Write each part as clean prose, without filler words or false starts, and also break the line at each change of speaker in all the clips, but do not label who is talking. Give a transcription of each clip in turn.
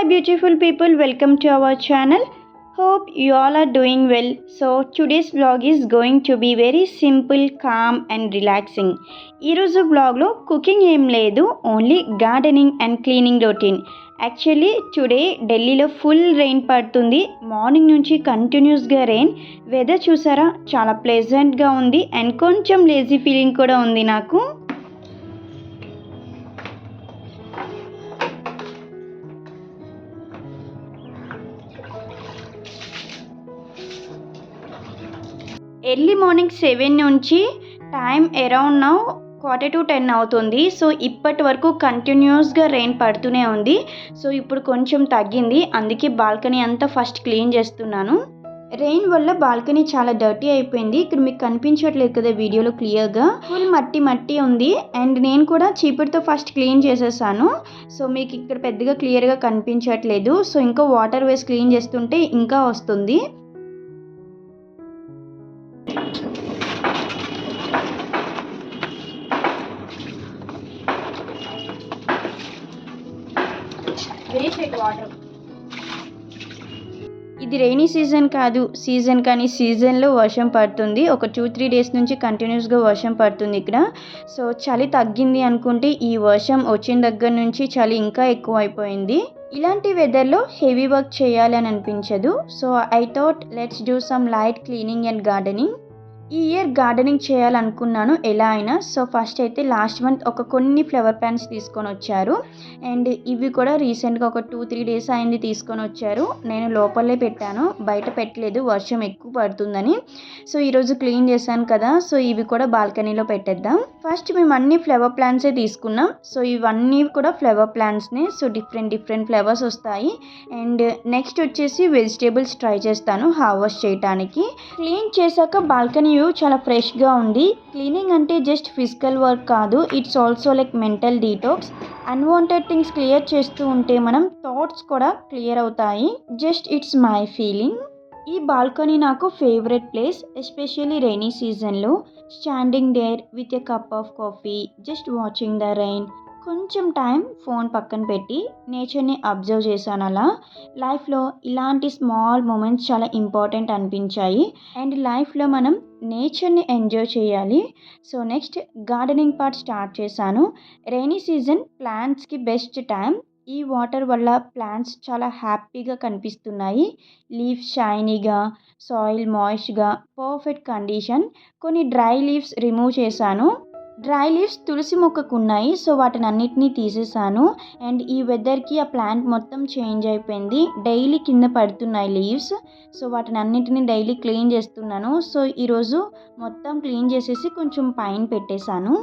Hi beautiful people, welcome to our channel. Hope you all are doing well. So today's vlog is going to be very simple, calm and relaxing. ఈరోజు వ్లాగ్లో cooking ఏం లేదు, only gardening and cleaning routine. Actually today ఢిల్లీలో full rain పడుతుంది. Morning నుంచి కంటిన్యూస్గా rain. Weather చూసారా, చాలా ప్లెజెంట్గా ఉంది అండ్ కొంచెం లేజీ ఫీలింగ్ కూడా ఉంది నాకు. ఎర్లీ మార్నింగ్ 7 నుంచి టైం అరౌండ్ నౌ 9:45 అవుతుంది. సో ఇప్పటి వరకు కంటిన్యూస్గా రెయిన్ పడుతూనే ఉంది. సో ఇప్పుడు కొంచెం తగ్గింది, అందుకే బాల్కనీ అంతా ఫస్ట్ క్లీన్ చేస్తున్నాను. రెయిన్ వల్ల బాల్కనీ చాలా డర్టీ అయిపోయింది. ఇక్కడ మీకు కనిపించట్లేదు కదా వీడియోలో క్లియర్గా, ఫుల్ మట్టి ఉంది. అండ్ నేను కూడా చీపురుతో ఫస్ట్ క్లీన్ చేసేసాను. సో మీకు ఇక్కడ పెద్దగా క్లియర్గా కనిపించట్లేదు. సో ఇంకా వాటర్ వేసి క్లీన్ చేస్తుంటే ఇంకా వస్తుంది. ఇది రెయినీ సీజన్ కాదు, కానీ సీజన్లో వర్షం పడుతుంది. ఒక 2-3 డేస్ నుంచి కంటిన్యూస్గా వర్షం పడుతుంది ఇక్కడ. సో చలి తగ్గింది అనుకుంటే ఈ వర్షం వచ్చిన దగ్గర నుంచి చలి ఇంకా ఎక్కువ అయిపోయింది. ఇలాంటి వెదర్లో హెవీ వర్క్ చేయాలని అనిపించదు. So I thought let's do some light cleaning and gardening. ఈ ఇయర్ గార్డెనింగ్ చేయాలనుకున్నాను ఎలా అయినా. సో ఫస్ట్ అయితే లాస్ట్ మంత్ కొన్ని ఫ్లవర్ ప్లాంట్స్ తీసుకొని వచ్చారు. అండ్ ఇవి కూడా రీసెంట్గా ఒక 2-3 డేస్ అయింది తీసుకొని వచ్చారు. నేను లోపలే పెట్టాను, బయట పెట్టలేదు, వర్షం ఎక్కువ పడుతుందని. సో ఈరోజు క్లీన్ చేశాను కదా, సో ఇవి కూడా బాల్కనీలో పెట్టేద్దాం. ఫస్ట్ మేము అన్ని ఫ్లవర్ ప్లాంట్సే తీసుకున్నాం. సో ఇవన్నీ కూడా ఫ్లవర్ ప్లాంట్స్నే. సో డిఫరెంట్ ఫ్లవర్స్ వస్తాయి. అండ్ నెక్స్ట్ వచ్చేసి వెజిటేబుల్స్ ట్రై చేస్తాను హార్వెస్ట్ చేయడానికి. క్లీన్ చేశాక బాల్కనీ చాలా ఫ్రెష్గా ఉంది. క్లీనింగ్ అంటే జస్ట్ ఫిజికల్ వర్క్ కాదు, it's also like mental detox. Unwanted things clear చేస్తూ ఉంటే మనం థాట్స్ కూడా క్లియర్ అవుతాయి. Just it's my feeling. ఈ బాల్కనీ నాకు ఫేవరెట్ ప్లేస్, ఎస్పెషల్లీ రెయినీ సీజన్లో. Standing there with a cup of coffee, just watching the rain. కొంచెం టైం ఫోన్ పక్కన పెట్టి నేచర్ని అబ్జర్వ్ చేశాను. అలా లైఫ్లో ఇలాంటి స్మాల్ మూమెంట్స్ చాలా ఇంపార్టెంట్ అనిపించాయి. అండ్ లైఫ్లో మనం నేచర్ని ఎంజాయ్ చేయాలి. So next gardening part start చేశాను. రెయినీ సీజన్ ప్లాంట్స్కి బెస్ట్ టైం. ఈ వాటర్ వల్ల ప్లాంట్స్ చాలా హ్యాపీగా కనిపిస్తున్నాయి. లీవ్స్ షైనీగా, సాయిల్ మాయిస్ట్గా, పర్ఫెక్ట్ కండిషన్. కొన్ని డ్రై లీవ్స్ రిమూవ్ చేశాను. డ్రై లీవ్స్ తులసి మొక్కకు ఉన్నాయి, సో వాటిని అన్నిటినీ తీసేసాను. అండ్ ఈ వెదర్కి ఆ ప్లాంట్ మొత్తం చేంజ్ అయిపోయింది. డైలీ కింద పడుతున్నాయి లీవ్స్. సో వాటిని అన్నిటినీ డైలీ క్లీన్ చేస్తున్నాను. సో ఈరోజు మొత్తం క్లీన్ చేసేసి కొంచెం పైన పెట్టేశాను.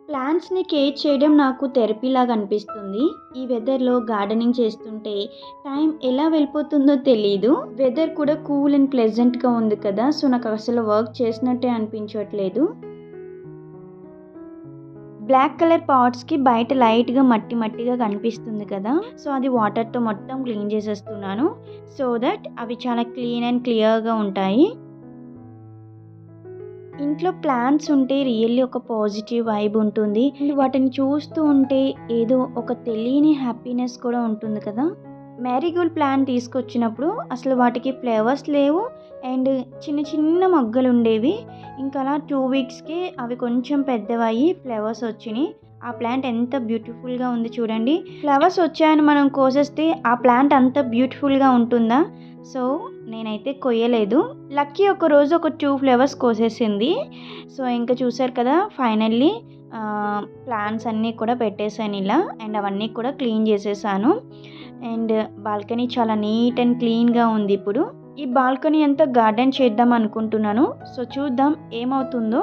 ప్లాంట్స్ని కేర్ చేయడం నాకు థెరపీ లాగా అనిపిస్తుంది. ఈ వెదర్లో గార్డెనింగ్ చేస్తుంటే టైం ఎలా వెళ్ళిపోతుందో తెలీదు. వెదర్ కూడా కూల్ అండ్ ప్లెజెంట్గా ఉంది కదా, సో నాకు అసలు వర్క్ చేసినట్టే అనిపించట్లేదు. బ్లాక్ కలర్ పాట్స్కి బయట లైట్గా మట్టిగా కనిపిస్తుంది కదా, సో అది వాటర్తో మొత్తం క్లీన్ చేసేస్తున్నాను. సో దట్ అవి చాలా క్లీన్ అండ్ క్లియర్గా ఉంటాయి. ఇంట్లో ప్లాంట్స్ ఉంటే రియల్లీ ఒక పాజిటివ్ వైబ్ ఉంటుంది. వాటిని చూస్తూ ఉంటే ఏదో ఒక తెలియని హ్యాపీనెస్ కూడా ఉంటుంది కదా. మ్యారీగోల్డ్ ప్లాంట్ తీసుకొచ్చినప్పుడు అసలు వాటికి ఫ్లవర్స్ లేవు అండ్ చిన్న మొగ్గలు ఉండేవి. ఇంకా అలా 2 వీక్స్కి అవి కొంచెం పెద్దవయ్యి ఫ్లవర్స్ వచ్చినాయి. ఆ ప్లాంట్ ఎంత బ్యూటిఫుల్గా ఉంది చూడండి. ఫ్లవర్స్ వచ్చాయని మనం కోసేస్తే ఆ ప్లాంట్ అంత బ్యూటిఫుల్గా ఉంటుందా? సో నేనైతే కొయ్యలేదు. లక్కీ ఒక రోజు ఒక 2 ఫ్లవర్స్ కోసేసింది. సో ఇంకా చూసారు కదా, ఫైనల్లీ ప్లాంట్స్ అన్నీ కూడా పెట్టేశాను ఇలా. అండ్ అవన్నీ కూడా క్లీన్ చేసేసాను. అండ్ బాల్కనీ చాలా నీట్ అండ్ క్లీన్గా ఉంది. ఇప్పుడు ఈ బాల్కనీ అంతా గార్డెన్ చేద్దాం అనుకుంటున్నాను. సో చూద్దాం ఏమవుతుందో.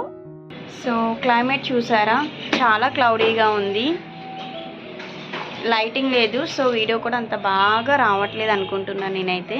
సో క్లైమేట్ చూసారా, చాలా క్లౌడీగా ఉంది, లైటింగ్ లేదు. సో వీడియో కూడా అంత బాగా రావట్లేదు అనుకుంటున్నాను నేనైతే.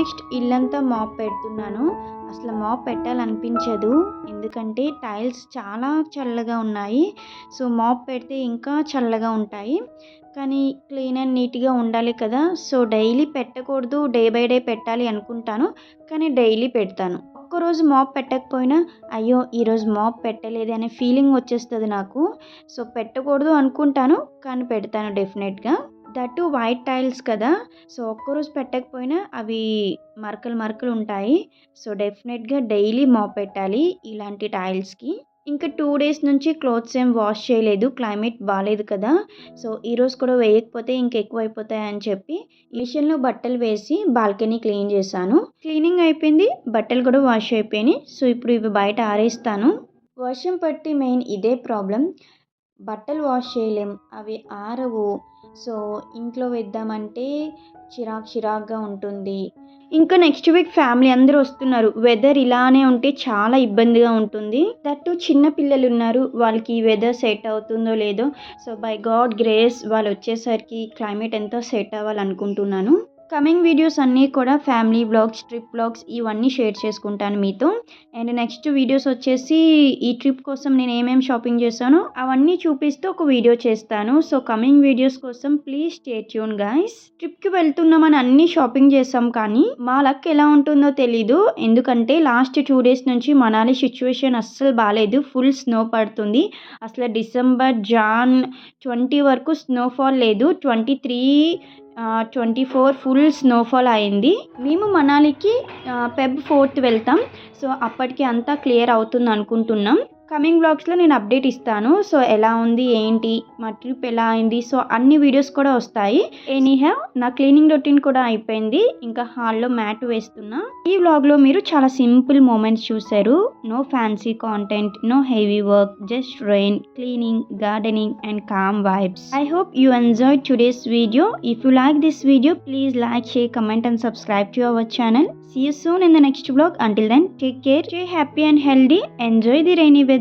నెక్స్ట్ ఇల్లంతా మాప్ పెడుతున్నాను. అసలు మాప్ పెట్టాలనిపించదు, ఎందుకంటే టైల్స్ చాలా చల్లగా ఉన్నాయి. సో మాప్ పెడితే ఇంకా చల్లగా ఉంటాయి, కానీ క్లీన్ అండ్ నీట్గా ఉండాలి కదా. సో డైలీ పెట్టకూడదు, డే బై డే పెట్టాలి అనుకుంటాను, కానీ డైలీ పెడతాను. ఒక్కరోజు మాప్ పెట్టకపోయినా అయ్యో ఈరోజు మాప్ పెట్టలేదు అనే ఫీలింగ్ వచ్చేస్తుంది నాకు. సో పెట్టకూడదు అనుకుంటాను, కానీ పెడతాను డెఫినెట్గా. దట్టు వైట్ టైల్స్ కదా, సో ఒక్కరోజు పెట్టకపోయినా అవి మరకలు మరకలు ఉంటాయి. సో డెఫినెట్గా డైలీ మాప్ పెట్టాలి ఇలాంటి టైల్స్కి. ఇంకా 2 డేస్ నుంచి క్లోత్స్ ఏం వాష్ చేయలేదు, క్లైమేట్ బాగాలేదు కదా. సో ఈరోజు కూడా వేయకపోతే ఇంకెక్కువైపోతాయని చెప్పి మిషన్లో బట్టలు వేసి బాల్కనీ క్లీన్ చేశాను. క్లీనింగ్ అయిపోయింది, బట్టలు కూడా వాష్ అయిపోయినాయి. సో ఇప్పుడు ఇవి బయట ఆరేస్తాను. వర్షం పట్టి మెయిన్ ఇదే ప్రాబ్లం, బట్టలు వాష్ చేయలేం, అవి ఆరవు. సో ఇంట్లో వేద్దామంటే చిరాకుగా ఉంటుంది. ఇంకా నెక్స్ట్ వీక్ ఫ్యామిలీ అందరూ వస్తున్నారు. వెదర్ ఇలానే ఉంటే చాలా ఇబ్బందిగా ఉంటుంది. దట్టు చిన్న పిల్లలు ఉన్నారు, వాళ్ళకి ఈ వెదర్ సెట్ అవుతుందో లేదో. సో బై గాడ్ గ్రేస్ వాళ్ళు వచ్చేసరికి క్లైమేట్ ఎంతో సెట్ అవ్వాలనుకుంటున్నాను. కమింగ్ వీడియోస్ అన్నీ కూడా ఫ్యామిలీ వ్లాగ్స్, ట్రిప్ వ్లాగ్స్ ఇవన్నీ షేర్ చేసుకుంటాను మీతో. అండ్ నెక్స్ట్ వీడియోస్ వచ్చేసి ఈ ట్రిప్ కోసం నేను ఏమేమి షాపింగ్ చేశానో అవన్నీ చూపిస్తూ ఒక వీడియో చేస్తాను. సో కమింగ్ వీడియోస్ కోసం ప్లీజ్ స్టే ట్యూన్ గైస్. ట్రిప్కి వెళ్తున్నామని అన్నీ షాపింగ్ చేసాం, కానీ మా లక్ ఎలా ఉంటుందో తెలీదు. ఎందుకంటే లాస్ట్ 2 డేస్ నుంచి మనాలి సిచ్యువేషన్ అస్సలు బాగాలేదు, ఫుల్ స్నో పడుతుంది. అసలు డిసెంబర్ జాన్ 20 వరకు స్నోఫాల్ లేదు, 23, 24 ఫుల్ స్నోఫాల్ అయింది. మేము మనాలికి Feb 4th వెళ్తాం. సో అప్పటికి అంతా క్లియర్ అవుతుంది అనుకుంటున్నాం. కమింగ్ బ్లాగ్స్లో నేను అప్డేట్ ఇస్తాను. సో ఎలా ఉంది ఏంటి, మా ట్రిప్ ఎలా అయింది, సో అన్ని వీడియోస్ కూడా వస్తాయి. ఎనీహౌ నా క్లీనింగ్ రొటీన్ కూడా అయిపోయింది, ఇంకా హాల్లో మ్యాట్ వేస్తున్నా. ఈ వ్లాగ్లో మీరు చాలా సింపుల్ మూమెంట్స్ చూసారు. No fancy content, no heavy work, just rain, cleaning, gardening and calm vibes. I hope you enjoyed today's video. If you like this video, please like, share, comment and subscribe to our channel. See you soon in the next vlog. Until then, take care, stay happy and healthy, enjoy the rainy weather.